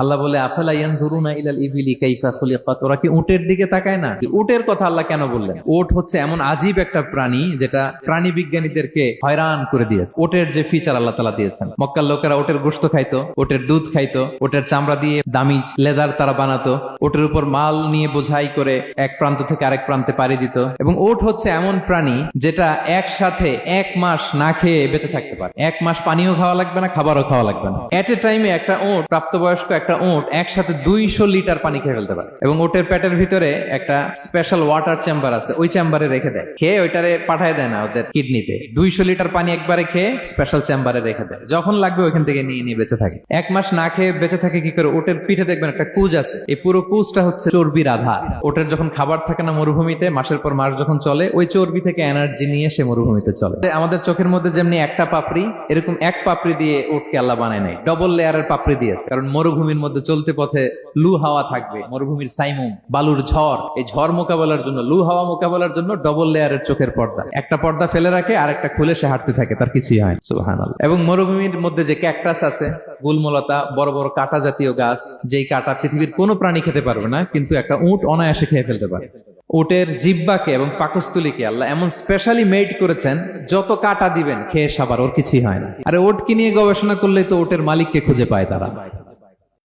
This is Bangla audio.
আল্লাহ বলে আফালা ইয়ানজুরুনা ইলাল ইবিলি কাইফা খুলিকাত, ওরা কি উটের দিকে তাকায় না? উটের কথা আল্লাহ কেন বললেন? উট হচ্ছে এমন আজীব একটা প্রাণী যেটা প্রাণী বিজ্ঞানীদেরকে হয়রান করে দিয়েছে। উটের যে ফিচার আল্লাহ তাআলা দিয়েছেন, মক্কার লোকেরা উটের গোশত খাইতো, উটের দুধ খাইতো, উটের চামড়া দিয়ে দামি লেদার তারা বানাতো, উটের উপর মাল নিয়ে বোঝাই করে এক প্রান্ত থেকে আরেক প্রান্তে পাড়ি দিত। এবং উট হচ্ছে এমন প্রাণী যেটা একসাথে 1 মাস না খেয়ে বেঁচে থাকতে পারে। 1 মাস পানিও খাওয়া লাগবে না, খাবারও খাওয়া লাগবে না। এট এ টাইমে একটা উট, প্রাপ্তবয়স্ক একটা উট একসাথে 200 লিটার পানি খেয়ে ফেলতে পারে। এবং উটের পেটের ভিতরে একটা স্পেশাল ওয়াটার চেম্বার আছে, ওই চেম্বারে রেখে দেয়, খেয়ে ওইটারে পাঠায় দেয় না ওদের কিডনিতে। 200 লিটার পানি একবারে খেয়ে স্পেশাল চেম্বারে রেখে দেয়, যখন লাগবে ওইখান থেকে নিয়ে নিয়ে বেঁচে থাকে। 1 মাস না খেয়ে বেঁচে থাকে কি করে? উটের পিঠে দেখবেন একটা কুজ আছে, এই পুরো কুজটা হচ্ছে চর্বির আধার। উটের যখন খাবার থাকে না মরুভূমিতে, মাসের পর মাস যখন চলে, ওই চর্বি থেকে এনার্জি নিয়ে সে মরুভূমিতে চলে। আমাদের চোখের মধ্যে যেমনি একটা পাপড়ি, এরকম এক পাপড়ি দিয়ে উটকে আল্লাহ বানায় নাই, ডবল লেয়ারের পাপড়ি দিয়েছে। কারণ মরুভূমির মধ্যে চলতে পথে লু হাওয়া থাকবে, মরুভূমির সাইমুম, বালুর ঝড়, এই ঝড় মোকাবেলার জন্য, লু হাওয়া মোকাবেলার জন্য ডবল লেয়ারের চোখের পর্দা। একটা পর্দা ফেলে রাখে, আর একটা খুলে সে হাঁটতে থাকে, তার কিছুই হয় না। সুবহানাল্লাহ। এবং মরুভূমির মধ্যে যে ক্যাকটাস আছে, গুলমলতা, বড় বড় কাঁটা জাতীয় গাছ, যেই কাঁটা পৃথিবীর কোনো প্রাণী খেতে পারবে না, কিন্তু একটা উট অনায়াসে খেয়ে ফেলতে পারে। উটের জিহ্বাকে এবং পাকস্থলীকে আল্লাহ এমন স্পেশালি মেড করেছেন, যত কাঁটা দিবেন খেয়ে সাবার ওর কিছুই হয় না। আরে উটকে নিয়ে গবেষণা করলেই তো উটের মালিককে খুঁজে পায় তারা।